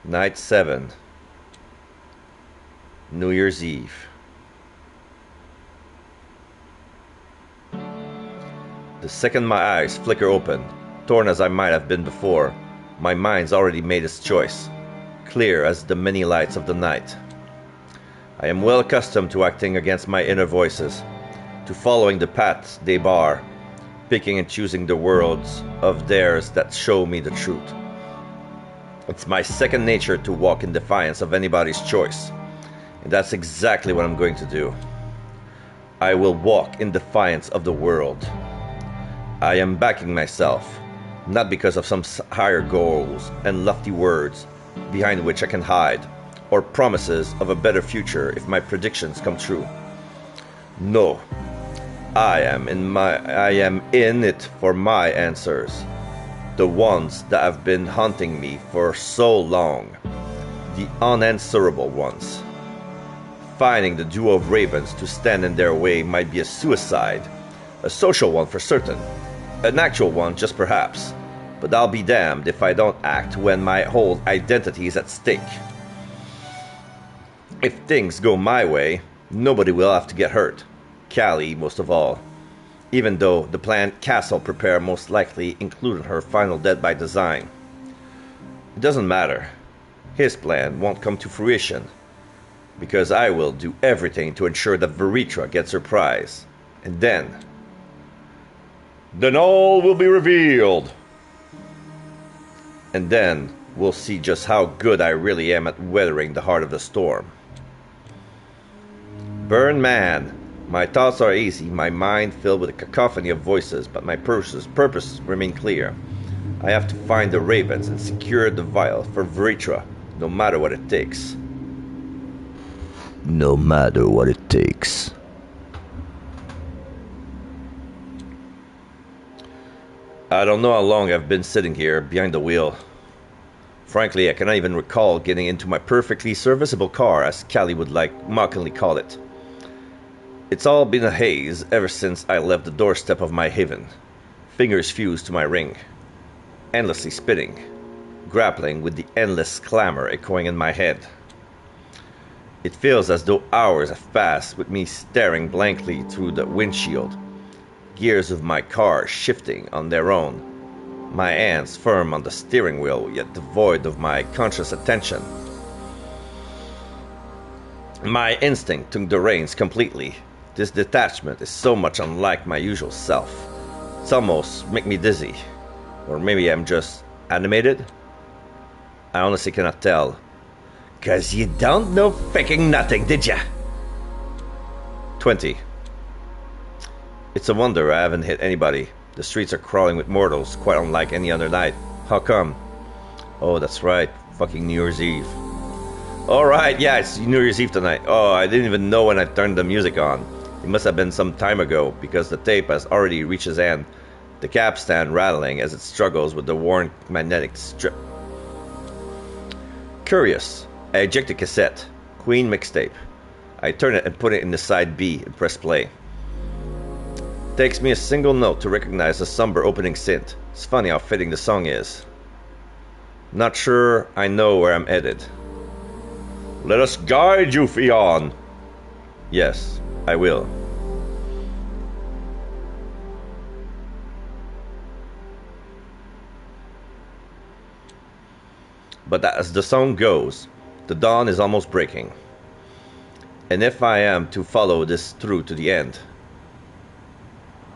Night 7. New Year's Eve. The second my eyes flicker open, torn as I might have been before, my mind's already made its choice, clear as the many lights of the night. I am well accustomed to acting against my inner voices, to following the paths they bar, picking and choosing the worlds of theirs that show me the truth. It's my second nature to walk in defiance of anybody's choice, and that's exactly what I'm going to do. I will walk in defiance of the world. I am backing myself, not because of some higher goals and lofty words behind which I can hide, or promises of a better future if my predictions come true. No, I am in it for my answers, the ones that have been haunting me for so long, the unanswerable ones. Finding the duo of ravens to stand in their way might be a suicide, a social one for certain, an actual one just perhaps, but I'll be damned if I don't act when my whole identity is at stake. If things go my way, nobody will have to get hurt, Callie most of all, even though the planned castle prepare most likely included her final death by design. It doesn't matter. His plan won't come to fruition, because I will do everything to ensure that Veritra gets her prize, and then all will be revealed. And then we'll see just how good I really am at weathering the heart of the storm. Burn man, my thoughts are easy, my mind filled with a cacophony of voices, but my purposes remain clear. I have to find the ravens and secure the vial for Veritra, no matter what it takes. No matter what it takes. I don't know how long I've been sitting here behind the wheel. Frankly, I cannot even recall getting into my perfectly serviceable car, as Callie would like mockingly call it. It's all been a haze ever since I left the doorstep of my haven, fingers fused to my ring, endlessly spinning, grappling with the endless clamor echoing in my head. It feels as though hours have passed with me staring blankly through the windshield, gears of my car shifting on their own, my hands firm on the steering wheel yet devoid of my conscious attention. My instinct took the reins completely. This detachment is so much unlike my usual self. It's almost make me dizzy. Or maybe I'm just animated? I honestly cannot tell. 'Cause you don't know freaking nothing, did ya? 20. It's a wonder I haven't hit anybody. The streets are crawling with mortals, quite unlike any other night. How come? Oh, that's right. Fucking New Year's Eve. Alright, yeah, it's New Year's Eve tonight. Oh, I didn't even know when I turned the music on. It must have been some time ago, because the tape has already reached his end, the capstan rattling as it struggles with the worn magnetic strip. Curious. I eject the cassette. Queen mixtape. I turn it and put it in the side B and press play. Takes me a single note to recognize the somber opening synth. It's funny how fitting the song is. Not sure I know where I'm headed. Let us guide you, Fion. Yes, I will. But as the song goes, the dawn is almost breaking. And if I am to follow this through to the end,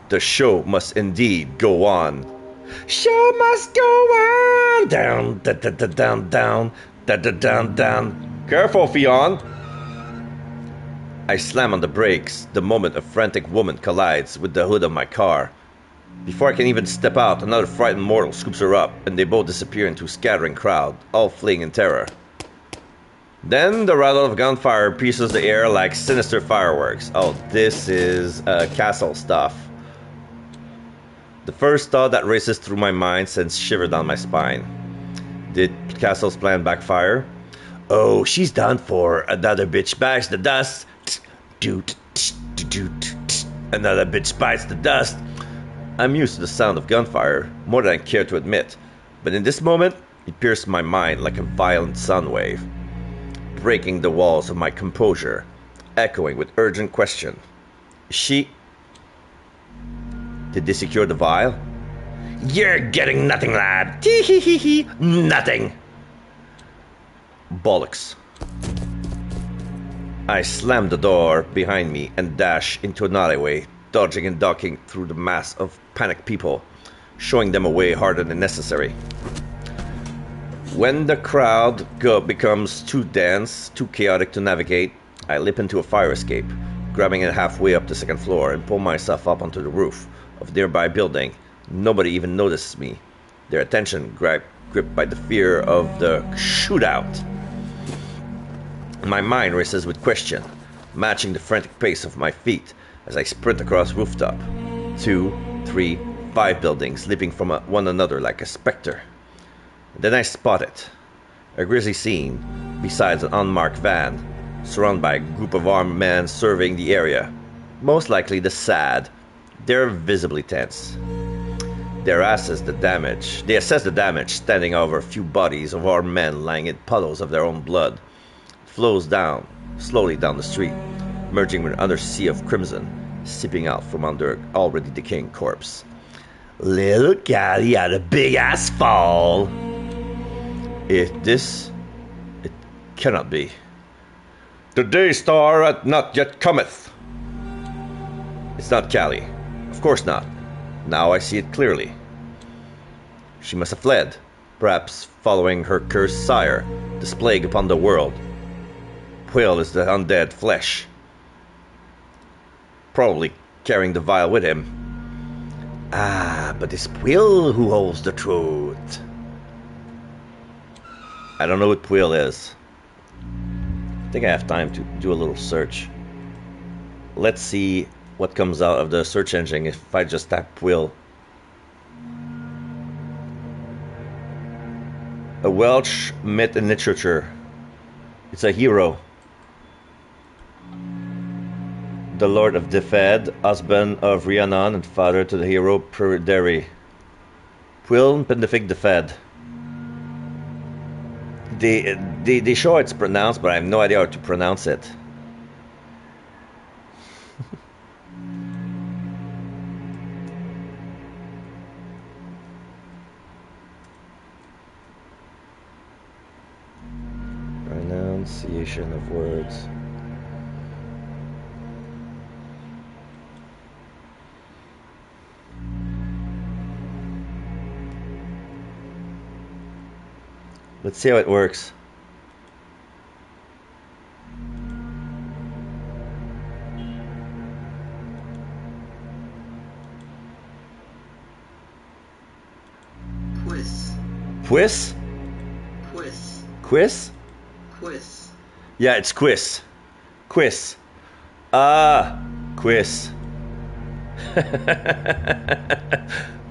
the show must indeed go on. Show must go on. Down, da da da down, down, da da down, down. Careful, Fion. I slam on the brakes the moment a frantic woman collides with the hood of my car. Before I can even step out, another frightened mortal scoops her up, and they both disappear into a scattering crowd, all fleeing in terror. Then the rattle of gunfire pierces the air like sinister fireworks. Oh, this is castle stuff. The first thought that races through my mind sends shiver down my spine. Did Castle's plan backfire? Oh, she's done for. Another bitch bites the dust. Doot, doot. Another bitch bites the dust. I'm used to the sound of gunfire, more than I care to admit. But in this moment, It pierced my mind like a violent sound wave, breaking the walls of my composure, echoing with urgent question. She... Did they secure the vial? You're getting nothing, lad. Tee-hee-hee-hee. Nothing. Bollocks. I slammed the door behind me and dashed into an alleyway, dodging and ducking through the mass of panicked people, showing them a way harder than necessary. When the crowd becomes too dense, too chaotic to navigate, I leap into a fire escape, grabbing it halfway up the second floor and pull myself up onto the roof of a nearby building. Nobody even notices me, their attention gripped by the fear of the shootout. My mind races with question, matching the frantic pace of my feet as I sprint across rooftop. 2, 3, 5 buildings leaping from one another like a specter. Then I spot it. A grisly scene besides an unmarked van, surrounded by a group of armed men surveying the area. Most likely the SAD. They're visibly tense. They assess the damage, standing over a few bodies of armed men lying in puddles of their own blood. It flows down, slowly down the street, merging with another sea of crimson, seeping out from under an already decaying corpse. Little Callie had a big-ass fall. It cannot be. The day star hath not yet cometh. It's not Callie. Of course not. Now I see it clearly. She must have fled, perhaps following her cursed sire, this plague upon the world. Quill is the undead flesh, probably carrying the vial with him. Ah, but it's Quill who holds the truth. I don't know what Quill is. I think I have time to do a little search. Let's see what comes out of the search engine if I just type Quill. A Welsh myth and literature. It's a hero. The Lord of Defed, husband of Rhiannon and father to the hero Pryderi. Quill Pendific Defed. They show it's pronounced, but I have no idea how to pronounce it. Pronunciation of words. Let's see how it works. Quiz. Quiz? Quiz. Quiz? Quiz. Yeah, it's quiz. Quiz. Quiz.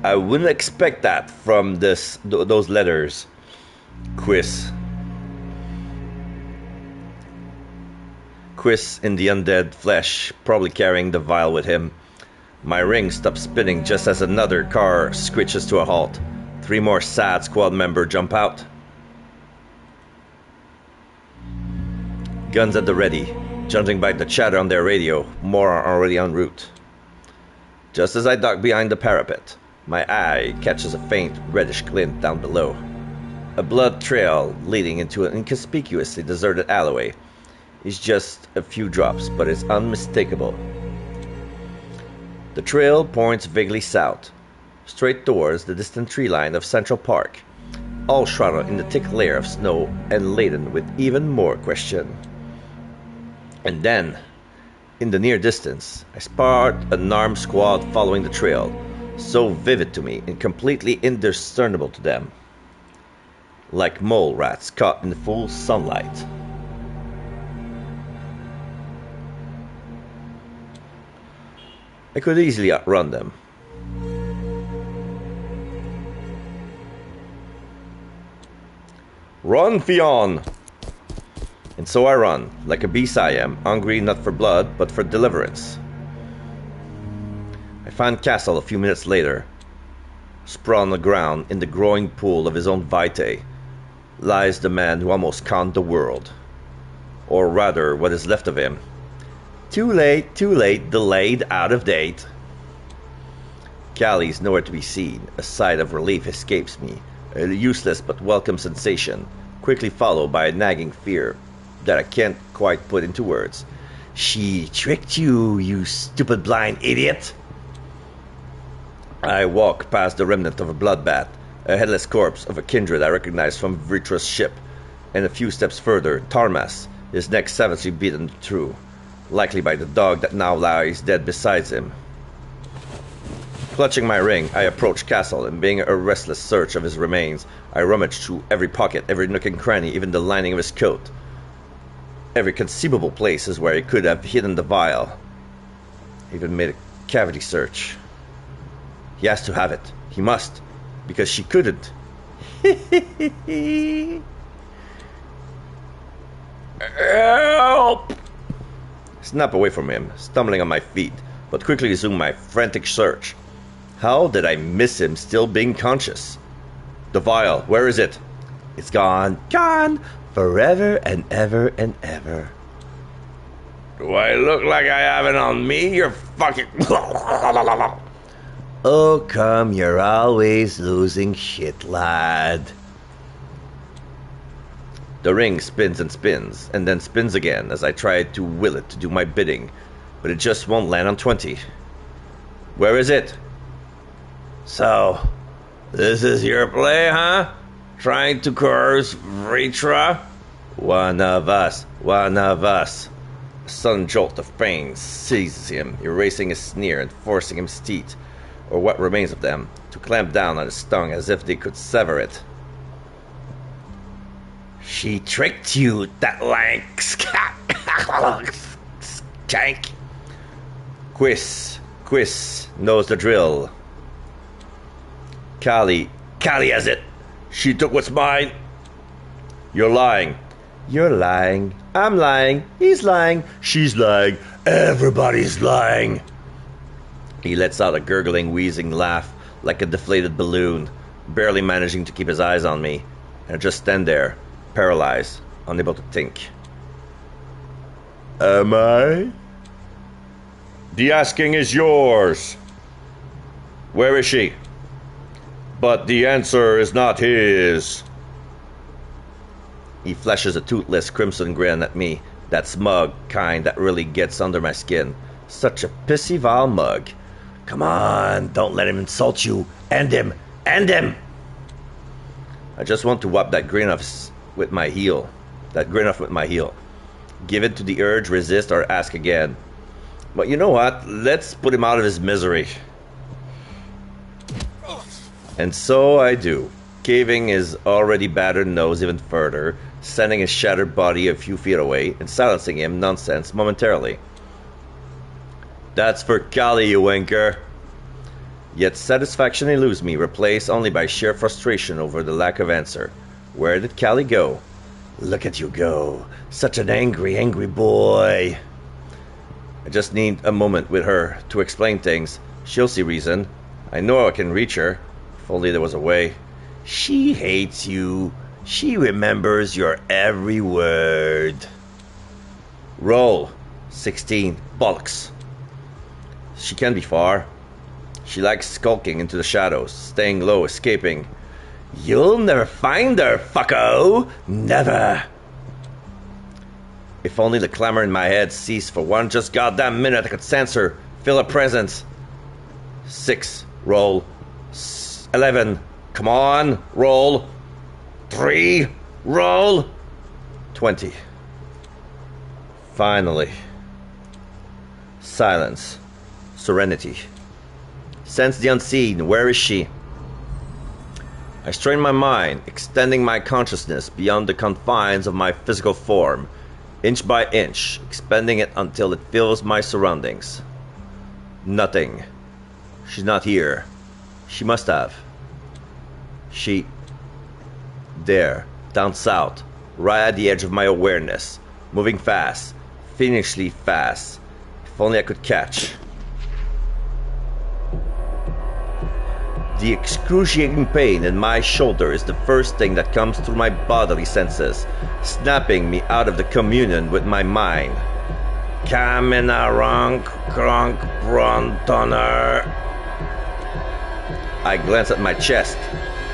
I wouldn't expect that from those letters. Quiz. Quiz in the undead flesh, probably carrying the vial with him. My ring stops spinning just as another car screeches to a halt. 3 more SAD squad members jump out. Guns at the ready. Judging by the chatter on their radio, more are already en route. Just as I duck behind the parapet, my eye catches a faint reddish glint down below. A blood trail leading into an inconspicuously deserted alleyway is just a few drops, but it's unmistakable. The trail points vaguely south, straight towards the distant tree line of Central Park, all shrouded in the thick layer of snow and laden with even more question. And then, in the near distance, I spot an armed squad following the trail, so vivid to me and completely indiscernible to them. Like mole rats caught in the full sunlight. I could easily outrun them. Run, Fionn! And so I run, like a beast I am, hungry not for blood, but for deliverance. I find Castle a few minutes later, sprawled on the ground in the growing pool of his own vitae, lies the man who almost conned the world. Or rather, what is left of him. Too late, delayed, out of date. Callie is nowhere to be seen. A sigh of relief escapes me, a useless but welcome sensation, quickly followed by a nagging fear that I can't quite put into words. She tricked you, you stupid blind idiot! I walk past the remnant of a bloodbath, a headless corpse of a kindred I recognize from Vritra's ship, and a few steps further, Tarmas, his neck savagely beaten through, likely by the dog that now lies dead beside him. Clutching my ring, I approach Castle, and being a restless search of his remains, I rummage through every pocket, every nook and cranny, even the lining of his coat. Every conceivable place is where he could have hidden the vial. He even made a cavity search. He has to have it. He must, because she couldn't. Help! Snap away from him, stumbling on my feet, but quickly resume my frantic search. How did I miss him still being conscious? The vial, where is it? It's gone, gone, forever and ever and ever. Do I look like I have it on me? You're fucking... Oh, come, you're always losing shit, lad. The ring spins and spins, and then spins again as I try to will it to do my bidding, but it just won't land on 20. Where is it? So, this is your play, huh? Trying to coerce Vritra? One of us. A sudden jolt of pain seizes him, erasing his sneer and forcing his teeth, or what remains of them, to clamp down on his tongue as if they could sever it. She tricked you, that lank skank. Quiz knows the drill. Callie has it. She took what's mine. You're lying. You're lying. I'm lying. He's lying. She's lying. Everybody's lying. He lets out a gurgling, wheezing laugh like a deflated balloon, barely managing to keep his eyes on me, and I just stand there, paralyzed, unable to think. Am I? The asking is yours. Where is she? But the answer is not his. He flashes a toothless crimson grin at me, that smug kind that really gets under my skin. Such a pissy vile mug. Come on, don't let him insult you. End him. End him. I just want to wipe that grin off with my heel. Give in to the urge, resist, or ask again. But you know what? Let's put him out of his misery. And so I do, caving his already battered nose even further, sending his shattered body a few feet away, and silencing him nonsense momentarily. That's for Callie, you wanker. Yet satisfaction eludes me, replaced only by sheer frustration over the lack of answer. Where did Callie go? Look at you go. Such an angry, angry boy. I just need a moment with her to explain things. She'll see reason. I know I can reach her. If only there was a way. She hates you. She remembers your every word. Roll. 16. Bollocks. She can't be far. She likes skulking into the shadows, staying low, escaping. You'll never find her, fucko! Never! If only the clamor in my head ceased for one just goddamn minute, I could sense her, feel her presence. 6. Roll. 11. Come on. Roll. 3. Roll. 20. Finally. Silence. Serenity. Sense the unseen. Where is she? I strain my mind, extending my consciousness beyond the confines of my physical form, inch by inch, expanding it until it fills my surroundings. Nothing. She's not here. She must have. She... There, down south, right at the edge of my awareness, moving fast, fiendishly fast. If only I could catch. The excruciating pain in my shoulder is the first thing that comes through my bodily senses, snapping me out of the communion with my mind. Kamina ronk kronk brontoner. I glance at my chest.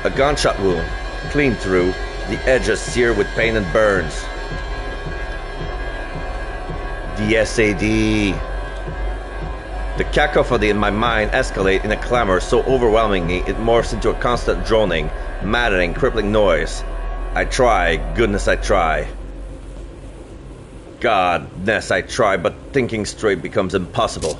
A gunshot wound, clean through, the edges seared with pain and burns. The SAD. The cacophony in my mind escalates in a clamor so overwhelming me it morphs into a constant droning, maddening, crippling noise. I try, goodness I try. Godness I try, but thinking straight becomes impossible.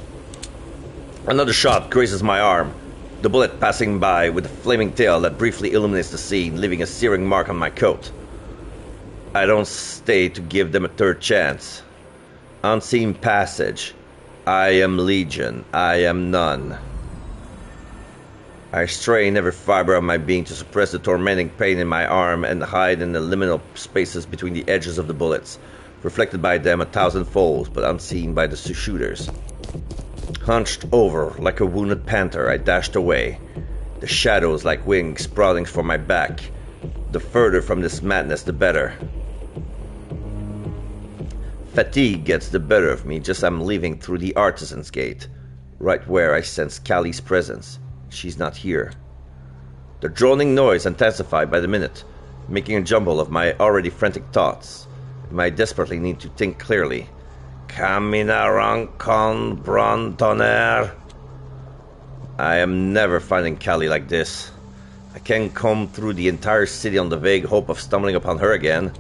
Another shot grazes my arm, the bullet passing by with a flaming tail that briefly illuminates the scene, leaving a searing mark on my coat. I don't stay to give them a third chance. Unseen passage. I am legion, I am none. I strain every fiber of my being to suppress the tormenting pain in my arm and hide in the liminal spaces between the edges of the bullets, reflected by them 1,000-fold, but unseen by the shooters. Hunched over like a wounded panther, I dashed away, the shadows like wings sprouting from my back. The further from this madness, the better. Fatigue gets the better of me just as I'm leaving through the Artisan's Gate, right where I sense Callie's presence. She's not here. The droning noise intensified by the minute, making a jumble of my already frantic thoughts. I desperately need to think clearly. Kamina rankon brontoner. I am never finding Callie like this. I can't comb through the entire city on the vague hope of stumbling upon her again.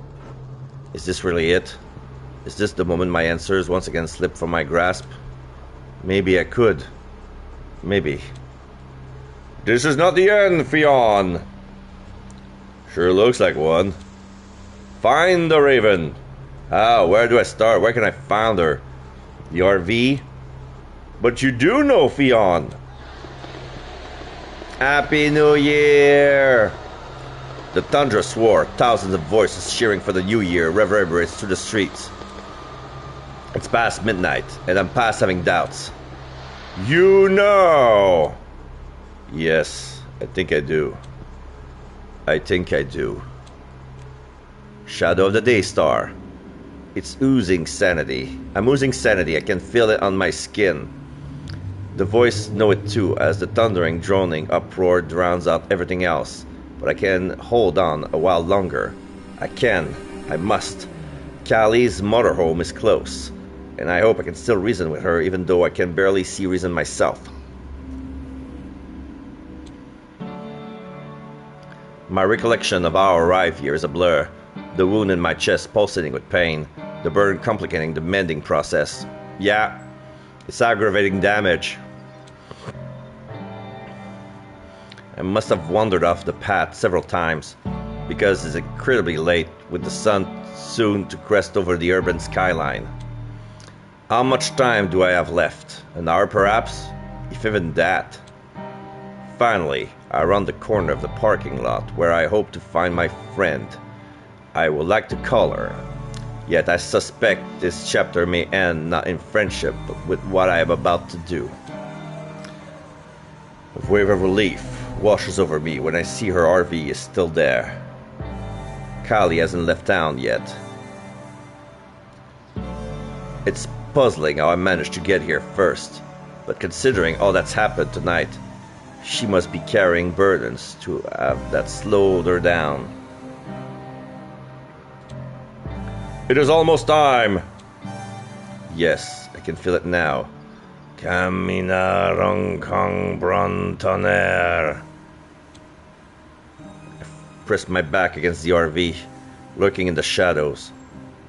Is this really it? Is this the moment my answers once again slip from my grasp? Maybe I could. Maybe. This is not the end, Fionn. Sure looks like one. Find the Raven. Where do I start? Where can I find her? The RV? But you do know Fionn. Happy New Year! The tundra swore, thousands of voices cheering for the new year reverberates through the streets. It's past midnight, and I'm past having doubts. You know! Yes, I think I do. I think I do. Shadow of the Day Star. It's oozing sanity. I'm oozing sanity. I can feel it on my skin. The voices know it too, as the thundering, droning uproar drowns out everything else. But I can hold on a while longer. I can. I must. Callie's motorhome is close, and I hope I can still reason with her, even though I can barely see reason myself. My recollection of our arrive here is a blur. The wound in my chest pulsating with pain, the burn complicating the mending process. Yeah, it's aggravating damage. I must have wandered off the path several times, because it's incredibly late, with the sun soon to crest over the urban skyline. How much time do I have left? An hour perhaps? If even that. Finally, I round the corner of the parking lot, where I hope to find my friend. I would like to call her, yet I suspect this chapter may end not in friendship, but with what I am about to do. A wave of relief washes over me when I see her RV is still there. Callie hasn't left town yet. It's puzzling how I managed to get here first, but considering all that's happened tonight, she must be carrying burdens to have that slowed her down. It is almost time. Yes, I can feel it now. Kamina ronkong brontoner. I pressed my back against the RV, lurking in the shadows,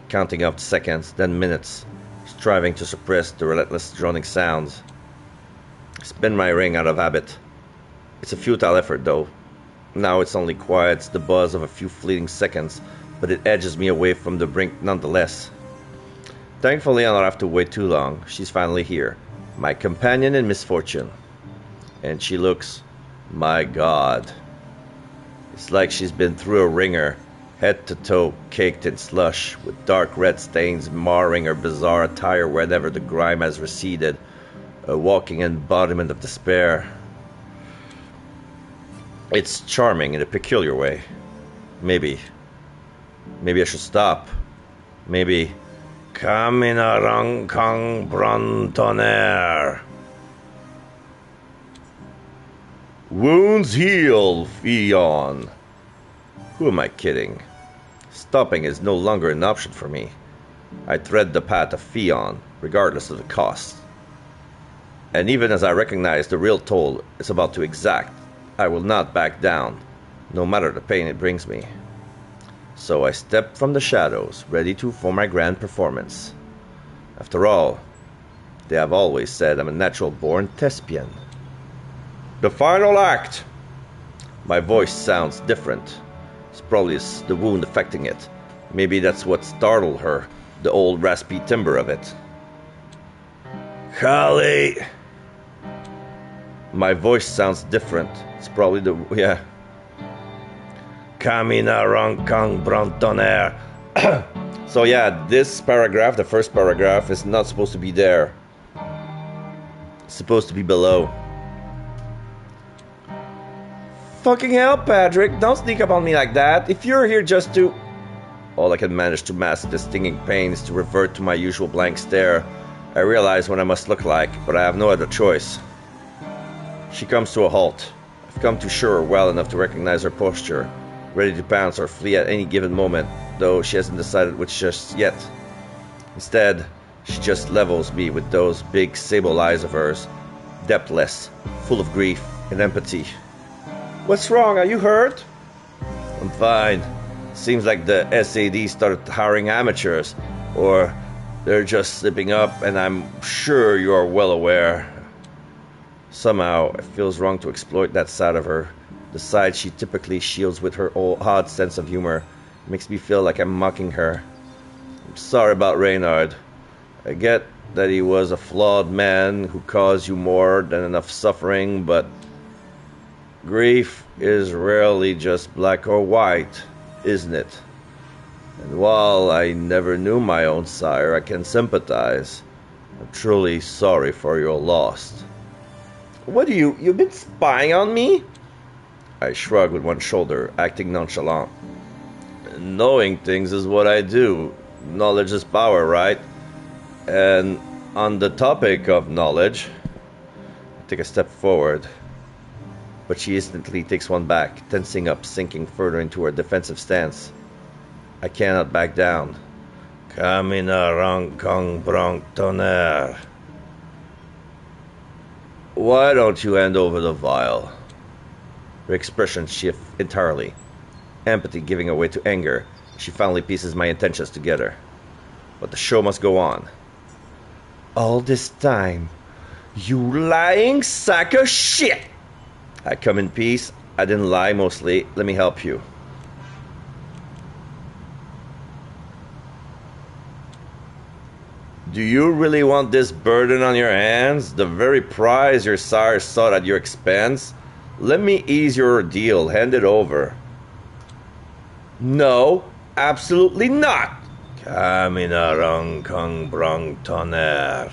counting up seconds, then minutes, striving to suppress the relentless droning sounds. I spin my ring out of habit. It's a futile effort, though. Now it's only quiet, the buzz of a few fleeting seconds, but it edges me away from the brink nonetheless. Thankfully, I don't have to wait too long. She's finally here, my companion in misfortune. And she looks, my God. It's like she's been through a ringer, head to toe caked in slush, with dark red stains marring her bizarre attire wherever the grime has receded, a walking embodiment of despair. It's charming in a peculiar way. Maybe I should stop. Maybe... Kamina kang brontoner. Wounds heal, Fion. Who am I kidding? Stopping is no longer an option for me. I tread the path of Fion, regardless of the cost. And even as I recognize the real toll it's about to exact, I will not back down, no matter the pain it brings me. So I step from the shadows, ready for my grand performance. After all, they have always said I'm a natural-born thespian. The final act! My voice sounds different. It's probably the wound affecting it. Maybe that's what startled her, the old raspy timbre of it. Kali! My voice sounds different. It's probably yeah. Kamina Rankang Brontoner. So yeah, this paragraph, the first paragraph, is not supposed to be there. It's supposed to be below. Fucking hell, Pádraic, don't sneak up on me like that. If you're here just to... All I can manage to mask the stinging pain is to revert to my usual blank stare. I realize what I must look like, but I have no other choice. She comes to a halt. I've come to sure well enough to recognize her posture, ready to pounce or flee at any given moment, though she hasn't decided which just yet. Instead, she just levels me with those big sable eyes of hers, depthless, full of grief and empathy. What's wrong? Are you hurt? I'm fine. Seems like the SAD started hiring amateurs, or they're just slipping up, and I'm sure you are well aware. Somehow, it feels wrong to exploit that side of her. The side she typically shields with her odd sense of humor. It makes me feel like I'm mocking her. I'm sorry about Reynard. I get that he was a flawed man who caused you more than enough suffering, but grief is rarely just black or white, isn't it? And while I never knew my own sire, I can sympathize. I'm truly sorry for your loss. What do you've been spying on me? I shrug with one shoulder, acting nonchalant. Knowing things is what I do. Knowledge is power, right? And on the topic of knowledge, I take a step forward. But she instantly takes one back, tensing up, sinking further into her defensive stance. I cannot back down. Kamina Rankang Brontoner. Why don't you hand over the vial? Her expression shifts entirely. Empathy giving way to anger. She finally pieces my intentions together. But the show must go on. All this time, you lying sack of shit! I come in peace. I didn't lie mostly. Let me help you. Do you really want this burden on your hands? The very prize your sire sought at your expense? Let me ease your ordeal. Hand it over. No, absolutely not. Kamina Rankang Brontoner.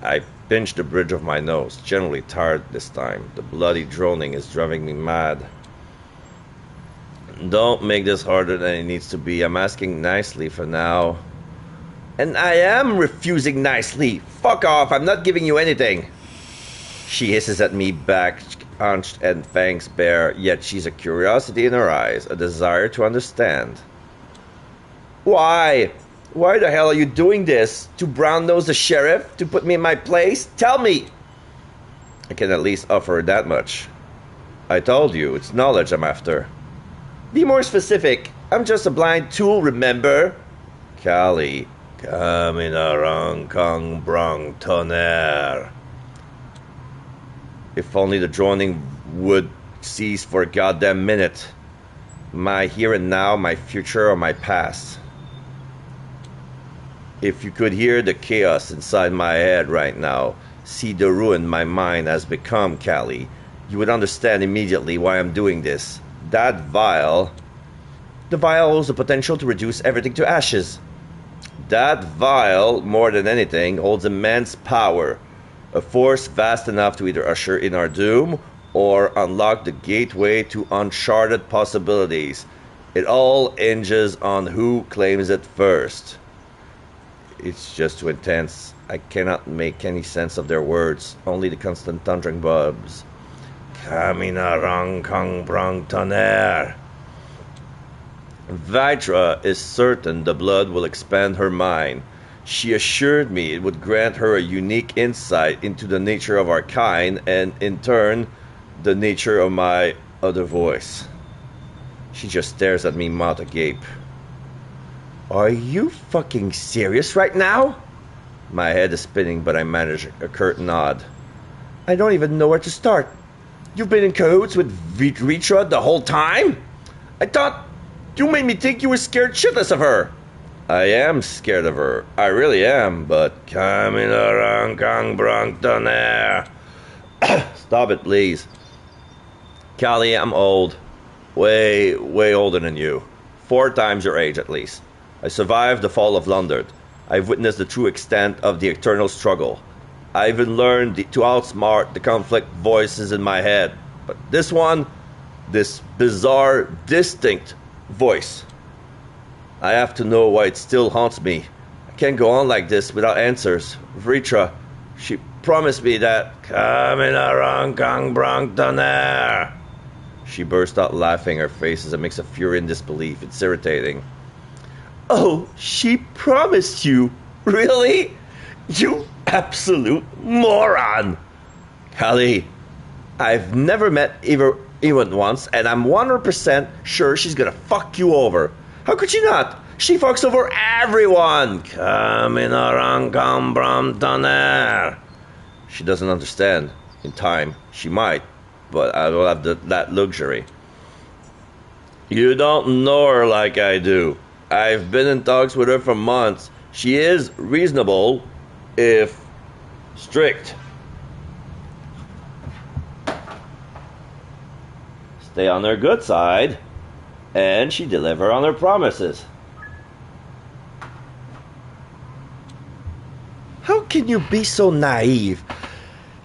I pinch the bridge of my nose, generally tired this time. The bloody droning is driving me mad. Don't make this harder than it needs to be. I'm asking nicely for now. And I am refusing nicely. Fuck off, I'm not giving you anything. She hisses at me, back hunched and fangs bare, yet she's a curiosity in her eyes, a desire to understand. Why? Why the hell are you doing this? To brown-nose the sheriff? To put me in my place? Tell me! I can at least offer her that much. I told you, it's knowledge I'm after. Be more specific. I'm just a blind tool, remember? Kali. Kamina Rankang Brontoner. If only the droning would cease for a goddamn minute. My here and now, my future, or my past. If you could hear the chaos inside my head right now, see the ruin my mind has become, Kali, you would understand immediately why I'm doing this. That vial... The vial holds the potential to reduce everything to ashes. That vial, more than anything, holds immense power. A force vast enough to either usher in our doom or unlock the gateway to uncharted possibilities. It all hinges on who claims it first. It's just too intense. I cannot make any sense of their words, only the constant thundering bubs. Kamina rang kang brang tonnerre. Vitra is certain the blood will expand her mind. She assured me it would grant her a unique insight into the nature of our kind and, in turn, the nature of my other voice. She just stares at me mouth agape. Are you fucking serious right now? My head is spinning, but I manage a curt nod. I don't even know where to start. You've been in cahoots with Vitra the whole time? I thought you made me think you were scared shitless of her. I am scared of her. I really am, but... Kamina rang kang brang tonnerre. Stop it, please. Callie, I'm old. Way older than you. 4 times your age, at least. I survived the fall of London. I've witnessed the true extent of the eternal struggle. I've even learned to outsmart the conflict voices in my head. But this one, this bizarre, distinct voice, I have to know why it still haunts me. I can't go on like this without answers. Vitra, she promised me that... Kamina rang kang brang tonnerre. She burst out laughing. Her face is a mix of fury and disbelief. It's irritating. Oh, she promised you? Really? You absolute moron! Callie, I've never met even once, and I'm 100% sure she's gonna fuck you over. How could she not? She fucks over everyone! Kamina rang kang brang tonnerre. She doesn't understand. In time, she might, but I don't have that luxury. You don't know her like I do. I've been in talks with her for months. She is reasonable, if strict. Stay on her good side, and she deliver on her promises. How can you be so naive?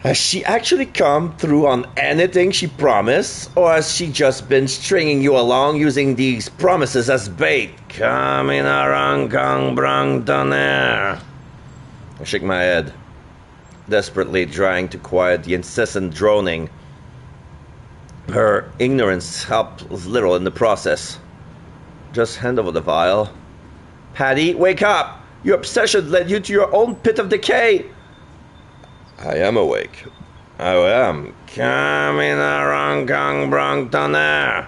Has she actually come through on anything she promised, or has she just been stringing you along using these promises as bait? Kamina rang kang brang tonnerre. I shake my head, desperately trying to quiet the incessant droning. Her ignorance helped little in the process. Just hand over the vial. Paddy, wake up! Your obsession led you to your own pit of decay. I am awake. I am. Kamina rang kang brang tonnerre.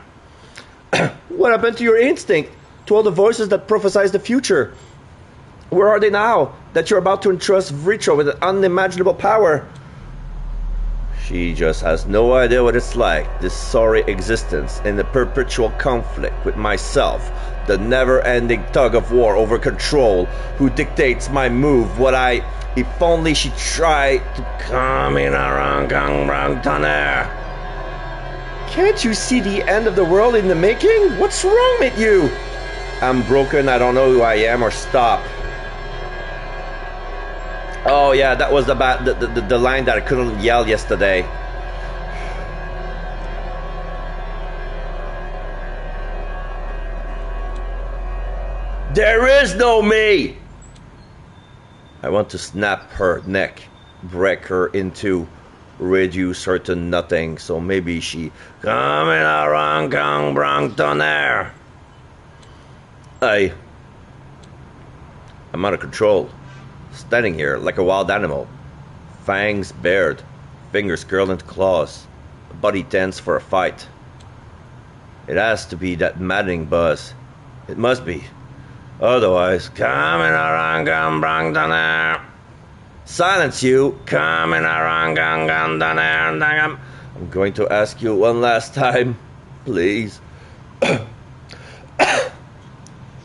What happened to your instinct? To all the voices that prophesize the future? Where are they now, that you're about to entrust Vitra with an unimaginable power? She just has no idea what it's like, this sorry existence in the perpetual conflict with myself, the never-ending tug of war over control, who dictates my move, what I... If only she tried to... Kamina rang kang brang tonnerre. Can't you see the end of the world in the making? What's wrong with you? I'm broken, I don't know who I am or stop. Oh yeah, that was the line that I couldn't yell yesterday. There is no me! I want to snap her neck, break her into, reduce her to nothing, so maybe she... Kamina rang kang brang tonnerre. I'm out of control. Standing here like a wild animal. Fangs bared, fingers curled into claws, body tense for a fight. It has to be that maddening buzz. It must be. Otherwise, Kamina rang kang brang tonnerre. Silence you! Kamina rang kang brang tonnerre. I'm going to ask you one last time, please.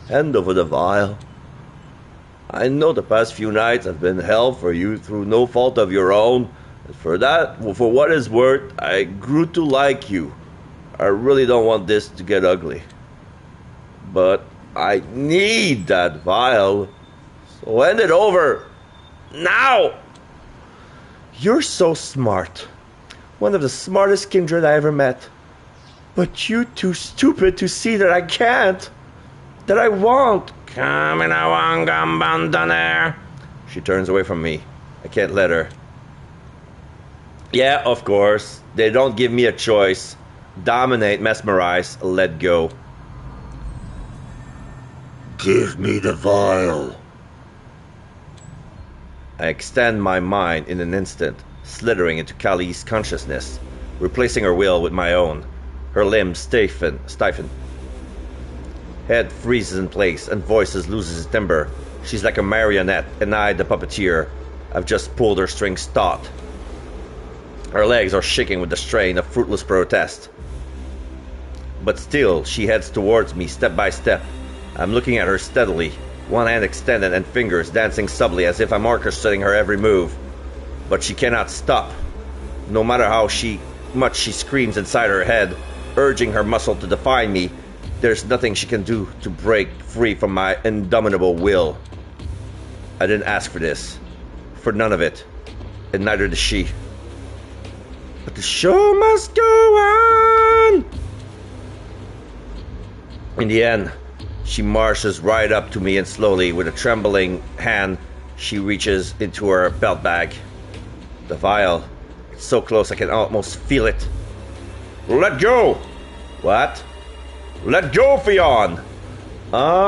Hand over the vial. I know the past few nights have been hell for you through no fault of your own. And for what it's worth, I grew to like you. I really don't want this to get ugly. But I need that vial. So hand it over. Now! You're so smart. One of the smartest kindred I ever met. But you too stupid to see that I can't. That I won't. She turns away from me. I can't let her. Yeah, of course. They don't give me a choice. Dominate, mesmerize, let go. Give me the vial. I extend my mind in an instant, slithering into Kali's consciousness, replacing her will with my own. Her limbs stiffen. Head freezes in place and voices loses its timbre. She's like a marionette, and I, the puppeteer, have just pulled her strings taut. Her legs are shaking with the strain of fruitless protest. But still, she heads towards me step by step. I'm looking at her steadily, one hand extended and fingers dancing subtly as if I'm orchestrating her every move. But she cannot stop. No matter how much she screams inside her head, urging her muscle to defy me, there's nothing she can do to break free from my indomitable will. I didn't ask for this. For none of it. And neither did she. But the show must go on! In the end, she marches right up to me and slowly, with a trembling hand, she reaches into her belt bag. The vial. It's so close I can almost feel it. Let go! What? Let go, Fionn! Ah.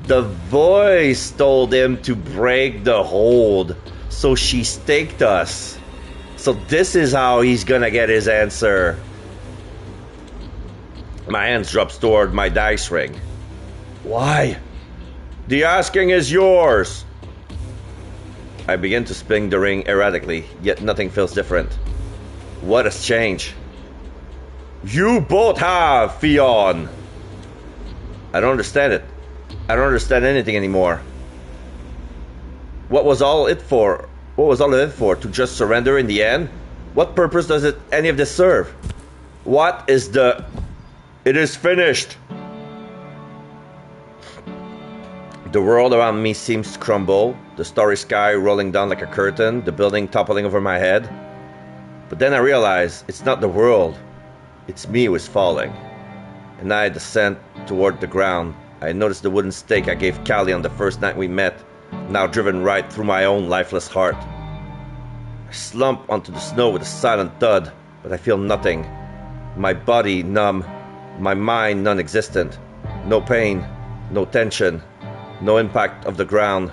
The voice told him to break the hold, so she staked us. So this is how he's gonna get his answer. My hands drops toward my dice ring. Why? The asking is yours. I begin to spin the ring erratically, yet nothing feels different. What has changed? You both have, Fionn. I don't understand it. I don't understand anything anymore. What was all it for? What was all of it for? To just surrender in the end? What purpose does any of this serve? What is the... It is finished. The world around me seems to crumble, the starry sky rolling down like a curtain, the building toppling over my head. But then I realize it's not the world, it's me who is falling. And I descend toward the ground. I notice the wooden stake I gave Kali on the first night we met, now driven right through my own lifeless heart. I slump onto the snow with a silent thud, but I feel nothing. My body numb, my mind non-existent. No pain, no tension, no impact of the ground.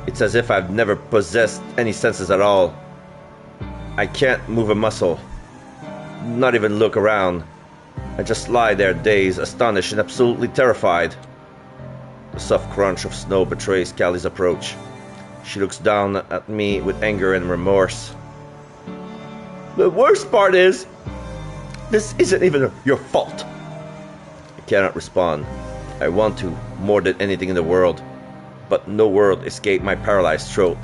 It's as if I've never possessed any senses at all. I can't move a muscle, not even look around. I just lie there dazed, astonished, and absolutely terrified. The soft crunch of snow betrays Kali's approach. She looks down at me with anger and remorse. The worst part is, this isn't even your fault. I cannot respond. I want to, more than anything in the world, but no word escaped my paralyzed throat.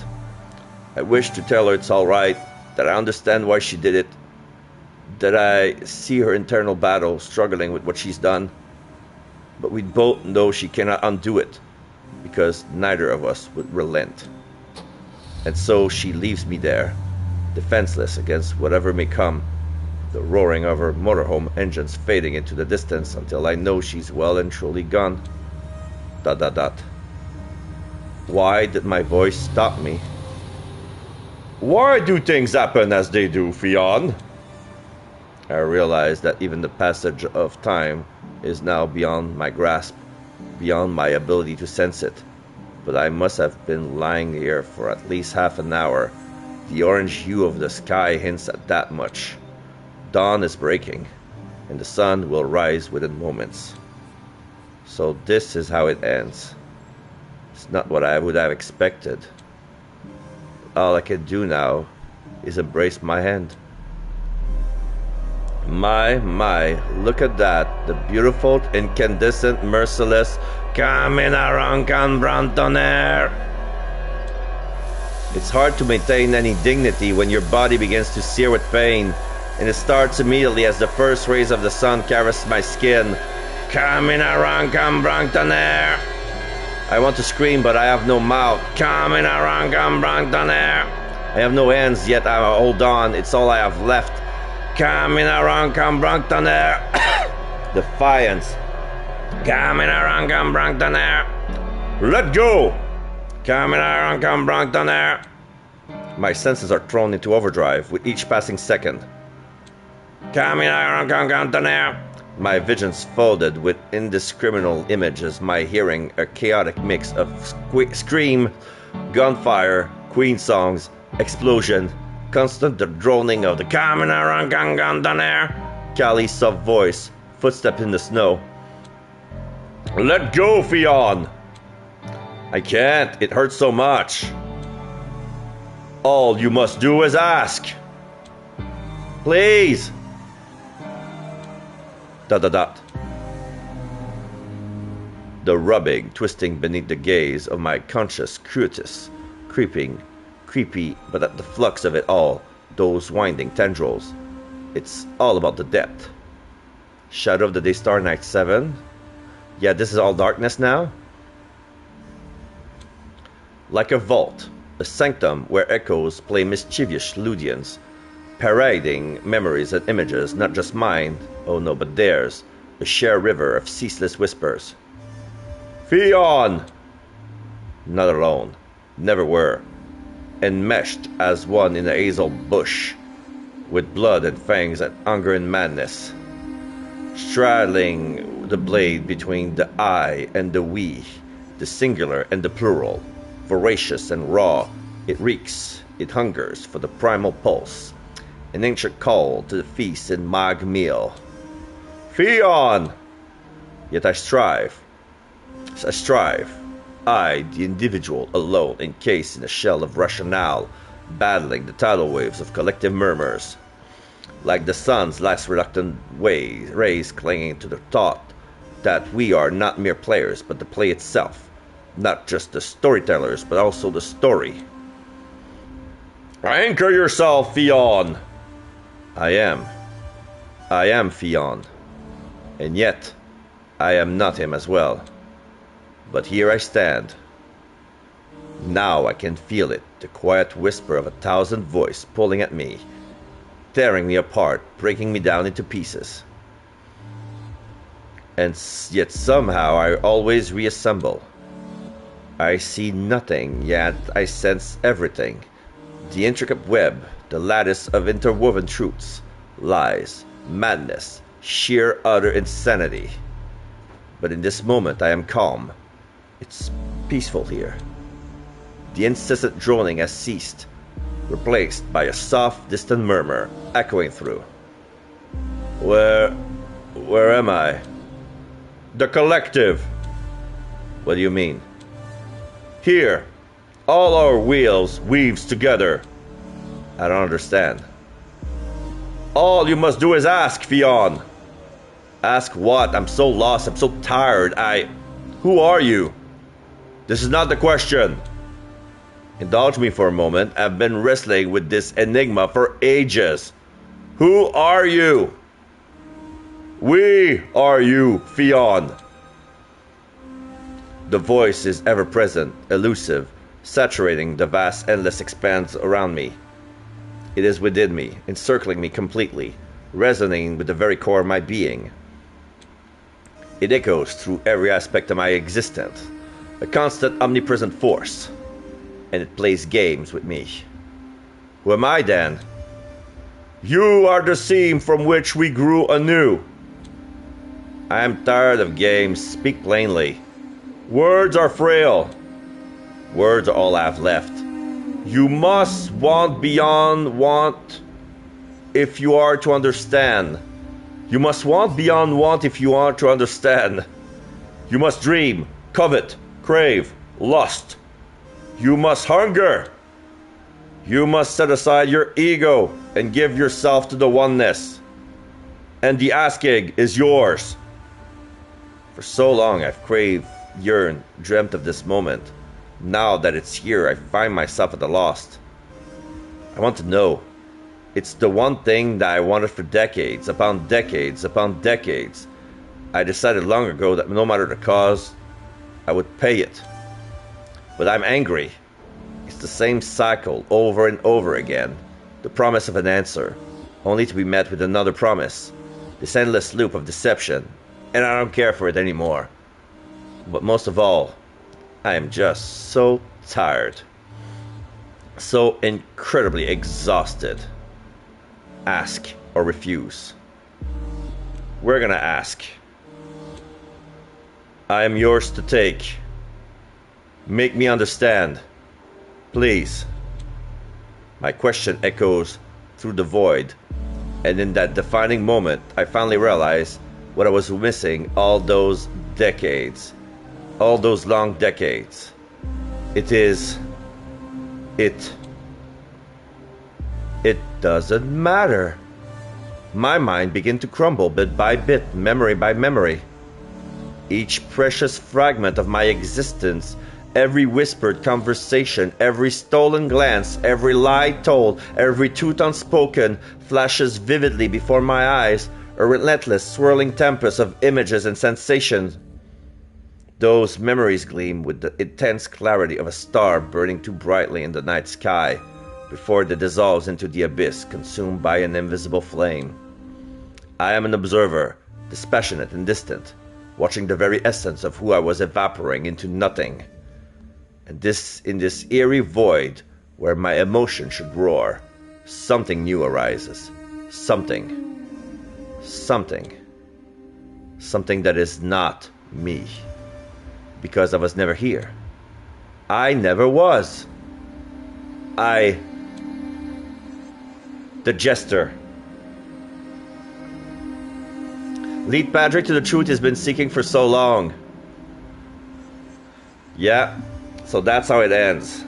I wish to tell her it's alright, that I understand why she did it, that I see her internal battle, struggling with what she's done, but we both know she cannot undo it, because neither of us would relent. And so she leaves me there, defenseless against whatever may come, the roaring of her motorhome engines fading into the distance until I know she's well and truly gone. ... Why did my voice stop me? Why do things happen as they do, Fionn? I realize that even the passage of time is now beyond my grasp, beyond my ability to sense it. But I must have been lying here for at least half an hour. The orange hue of the sky hints at that much. Dawn is breaking, and the sun will rise within moments. So this is how it ends. It's not what I would have expected. All I can do now is embrace my hand. My, look at that. The beautiful, incandescent, merciless Caminarancan Brantoner. It's hard to maintain any dignity when your body begins to sear with pain, and it starts immediately as the first rays of the sun caress my skin. Caminarancan Brantoner. I want to scream, but I have no mouth. Coming around, down there. I have no hands, yet I hold on. It's all I have left. Coming around, down there. Defiance. Coming around, down there. Let go. Coming around, down there. My senses are thrown into overdrive with each passing second. Coming around, down there. My vision's folded with indiscriminate images, my hearing a chaotic mix of scream, gunfire, Queen songs, explosion, constant the droning of the coming around down there, Cali's soft voice, footstep in the snow. Let go, Fionn! I can't, it hurts so much. All you must do is ask. Please! ... The rubbing, twisting beneath the gaze of my conscious cutis, creepy, but at the flux of it all, those winding tendrils. It's all about the depth. Shadow of the Day Star Night 7? Yeah, this is all darkness now? Like a vault, a sanctum where echoes play mischievous ludians, parading memories and images, not just mine, oh no, but theirs, a shared river of ceaseless whispers. Fionn! Not alone, never were, enmeshed as one in a hazel bush, with blood and fangs and hunger and madness, straddling the blade between the I and the we, the singular and the plural, voracious and raw, it reeks, it hungers for the primal pulse, an ancient call to the feast and mag meal. Fionn! Yet I strive, I, the individual, alone, encased in a shell of rationale, battling the tidal waves of collective murmurs, like the sun's last reluctant rays clinging to the thought that we are not mere players, but the play itself, not just the storytellers, but also the story. Anchor yourself, Fionn! I am Fionn, and yet I am not him as well. But here I stand. Now I can feel it, the quiet whisper of 1,000 voices pulling at me, tearing me apart, breaking me down into pieces. And yet somehow I always reassemble. I see nothing, yet I sense everything. The intricate web, the lattice of interwoven truths, lies, madness, sheer utter insanity. But in this moment I am calm. It's peaceful here. The incessant droning has ceased, replaced by a soft, distant murmur echoing through. Where am I? The collective. What do you mean? Here, all our wheels weaves together. I don't understand. All you must do is ask, Fionn. Ask what? I'm so lost, I'm so tired, Who are you? This is not the question. Indulge me for a moment. I've been wrestling with this enigma for ages. Who are you? We are you, Fionn. The voice is ever present, elusive, saturating the vast, endless expanse around me. It is within me, encircling me completely, resonating with the very core of my being. It echoes through every aspect of my existence, a constant omnipresent force, and it plays games with me. Who am I then? You are the seam from which we grew anew. I am tired of games, speak plainly. Words are frail. Words are all I have left. You must want beyond want if you are to understand. You must want beyond want if you are to understand. You must dream, covet, crave, lust. You must hunger. You must set aside your ego and give yourself to the oneness. And the asking is yours. For so long I've craved, yearned, dreamt of this moment. Now that it's here, I find myself at a loss. I want to know. It's the one thing that I wanted for decades upon decades upon decades. I decided long ago that no matter the cause, I would pay it. but I'm angry. It's the same cycle over and over again. The promise of an answer, only to be met with another promise. This endless loop of deception, and I don't care for it anymore. But most of all, I am just so tired. So incredibly exhausted. Ask or refuse. We're gonna ask. I am yours to take. Make me understand. Please. My question echoes through the void, and in that defining moment, I finally realized what I was missing all those decades. All those long decades. It doesn't matter. My mind began to crumble bit by bit, memory by memory. Each precious fragment of my existence, every whispered conversation, every stolen glance, every lie told, every truth unspoken flashes vividly before my eyes, a relentless swirling tempest of images and sensations. Those memories gleam with the intense clarity of a star burning too brightly in the night sky before it dissolves into the abyss, consumed by an invisible flame. I am an observer, dispassionate and distant, watching the very essence of who I was evaporating into nothing. And in this eerie void where my emotion should roar, something new arises. Something that is not me. Because I was never here. I never was. The jester. Lead Pádraic to the truth he's been seeking for so long. Yeah, so that's how it ends.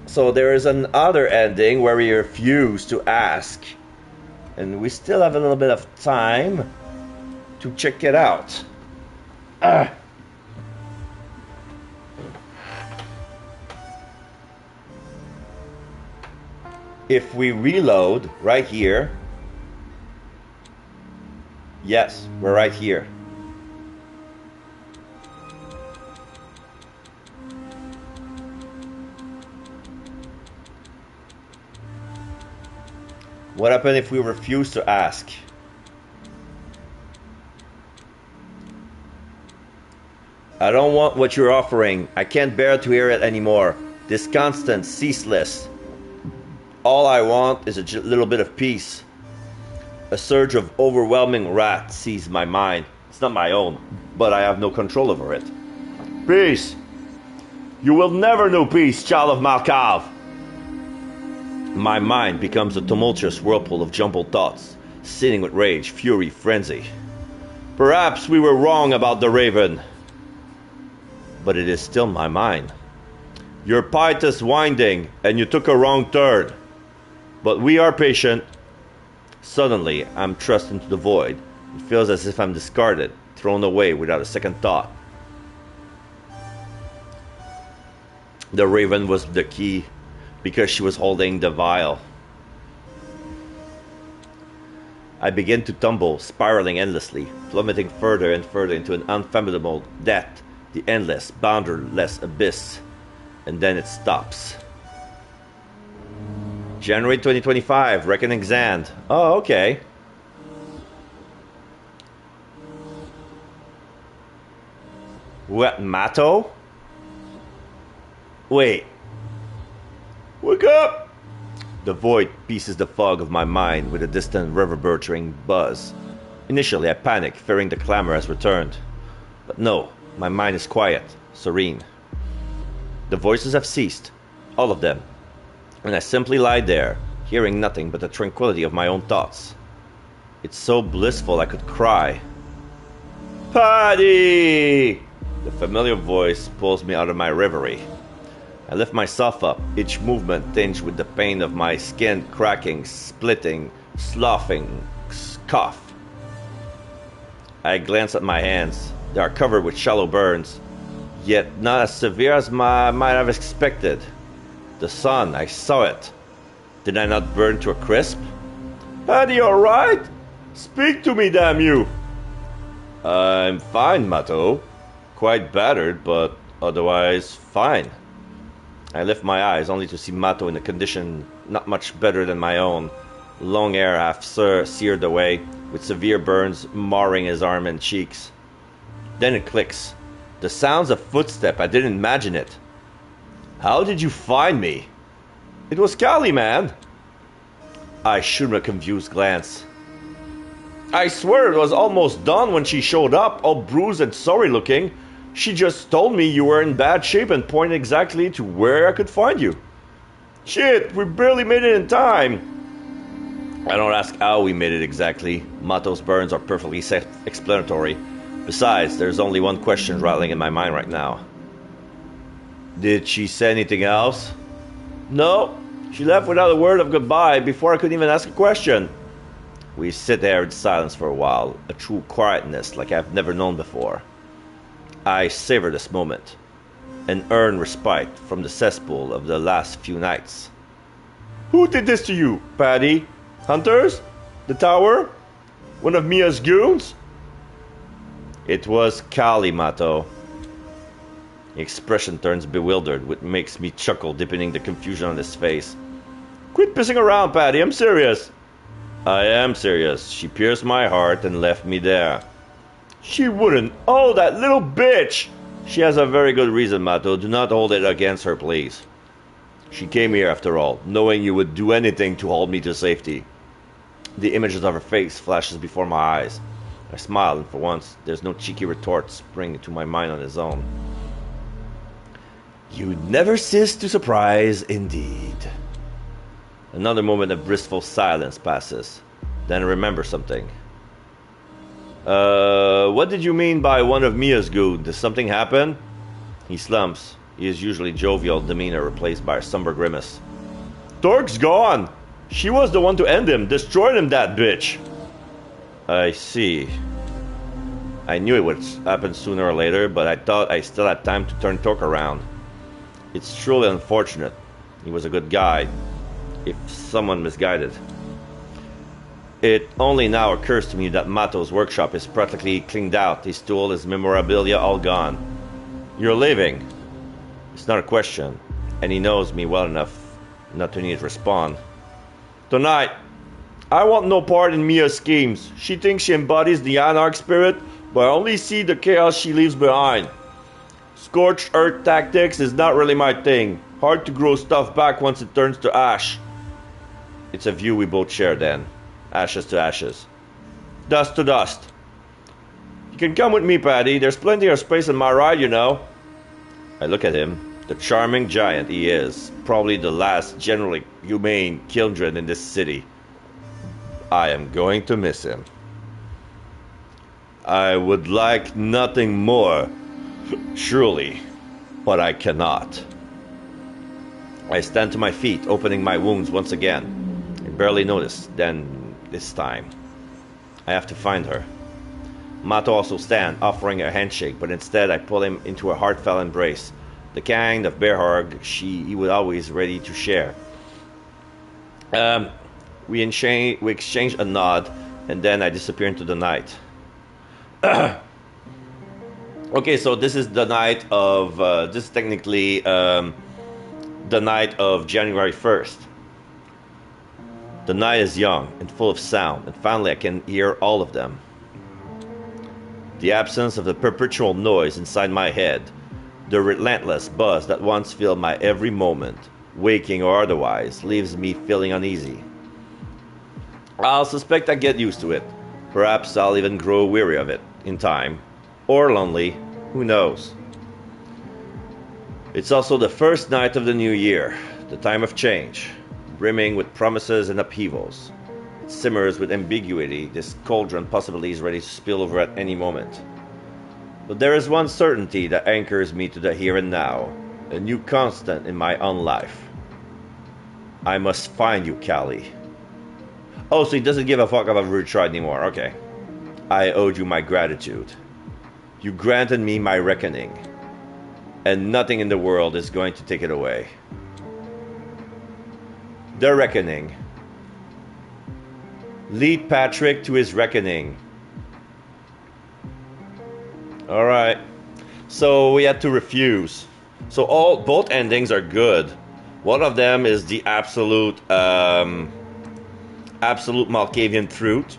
So there is another ending where we refuse to ask. And we still have a little bit of time to check it out. If we reload right here, yes, we're right here. What happens if we refuse to ask? I don't want what you're offering. I can't bear to hear it anymore. This constant, ceaseless. All I want is a little bit of peace. A surge of overwhelming wrath seized my mind. It's not my own, but I have no control over it. Peace! You will never know peace, child of Malkav! My mind becomes a tumultuous whirlpool of jumbled thoughts, seething with rage, fury, frenzy. Perhaps we were wrong about the raven, but it is still my mind. Your path is winding, and you took a wrong turn. But we are patient. Suddenly, I'm thrust into the void. It feels as if I'm discarded, thrown away without a second thought. The raven was the key, because she was holding the vial. I begin to tumble, spiraling endlessly, plummeting further and further into an unfathomable depth, the endless, boundaryless abyss. And then it stops. January 2025, Reckoning's End. Oh, okay. What, Mato? Wait. Wake up! The void pieces the fog of my mind with a distant reverberating buzz. Initially, I panic, fearing the clamor has returned. But no, my mind is quiet, serene. The voices have ceased, all of them, and I simply lie there, hearing nothing but the tranquility of my own thoughts. It's so blissful I could cry. Paddy! The familiar voice pulls me out of my reverie. I lift myself up, each movement tinged with the pain of my skin cracking, splitting, sloughing, cough. I glance at my hands. They are covered with shallow burns, yet not as severe as I might have expected. The sun, I saw it. Did I not burn to a crisp? Paddy, all right? Speak to me, damn you! I'm fine, Mato. Quite battered, but otherwise fine. I lift my eyes only to see Mato in a condition not much better than my own. Long hair half seared away, with severe burns marring his arm and cheeks. Then it clicks. The sounds of footsteps, I didn't imagine it. How did you find me? It was Callie, man. I shoot him a confused glance. I swear it was almost done when she showed up, all bruised and sorry looking. She just told me you were in bad shape and pointed exactly to where I could find you. Shit, we barely made it in time. I don't ask how we made it exactly. Mato's burns are perfectly self-explanatory. Besides, there's only one question rattling in my mind right now. Did she say anything else? No, she left without a word of goodbye before I could even ask a question. We sit there in silence for a while, a true quietness like I've never known before. I savor this moment, and earn respite from the cesspool of the last few nights. Who did this to you, Paddy? Hunters? The tower? One of Mia's goons? It was Callie, Mato. The expression turns bewildered, which makes me chuckle, deepening the confusion on his face. Quit pissing around, Paddy, I'm serious. I am serious. She pierced my heart and left me there. She wouldn't. Oh, that little bitch! She has a very good reason, Mato. Do not hold it against her, please. She came here, after all, knowing you would do anything to hold me to safety. The images of her face flashes before my eyes. I smile, and for once, there's no cheeky retort springing to my mind on his own. You never cease to surprise, indeed. Another moment of blissful silence passes. Then I remember something. What did you mean by one of Mia's goons? Did something happen? He slumps. His usually jovial demeanor replaced by a somber grimace. Torque's gone! She was the one to end him, destroyed him, that bitch! I see. I knew it would happen sooner or later, but I thought I still had time to turn Torque around. It's truly unfortunate. He was a good guy, if someone misguided. It only now occurs to me that Mato's workshop is practically cleaned out, his tool, his memorabilia all gone. You're leaving. It's not a question, and he knows me well enough not to need to respond. Tonight, I want no part in Mia's schemes. She thinks she embodies the Anarch spirit, but I only see the chaos she leaves behind. Scorched earth tactics is not really my thing. Hard to grow stuff back once it turns to ash. It's a view we both share then. Ashes to ashes. Dust to dust. You can come with me, Paddy. There's plenty of space in my ride, you know. I look at him. The charming giant he is. Probably the last generally humane children in this city. I am going to miss him. I would like nothing more, truly, but I cannot. I stand to my feet, opening my wounds once again. I barely noticed, then this time. I have to find her. Mato also stands, offering a handshake, but instead I pull him into a heartfelt embrace, the kind of bear hug he was always ready to share. We exchange a nod, and then I disappear into the night. Okay, so this is the night of, this is technically the night of January 1st. The night is young and full of sound, and finally I can hear all of them. The absence of the perpetual noise inside my head, the relentless buzz that once filled my every moment, waking or otherwise, leaves me feeling uneasy. I'll suspect I get used to it. Perhaps I'll even grow weary of it in time. Or lonely, who knows. It's also the first night of the new year, the time of change, brimming with promises and upheavals. It simmers with ambiguity, this cauldron possibly is ready to spill over at any moment. But there is one certainty that anchors me to the here and now, a new constant in my own life. I must find you, Callie. Oh, so he doesn't give a fuck about Rude Tried anymore, okay. I owed you my gratitude. You granted me my reckoning, and nothing in the world is going to take it away. The reckoning. Lead Patrick to his reckoning. All right. So we had to refuse. So both endings are good. One of them is the absolute Malkavian truth.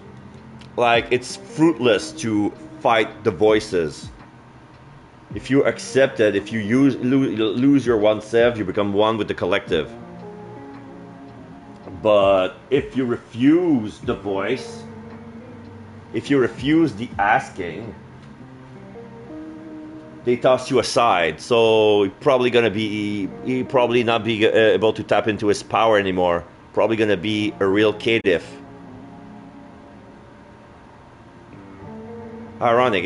Like, it's fruitless to fight the voices. If you accept it, if you lose your one self, you become one with the collective. But if you refuse the voice, if you refuse the asking, they toss you aside. So you're probably not be able to tap into his power anymore. Probably gonna be a real caitiff. Ironic,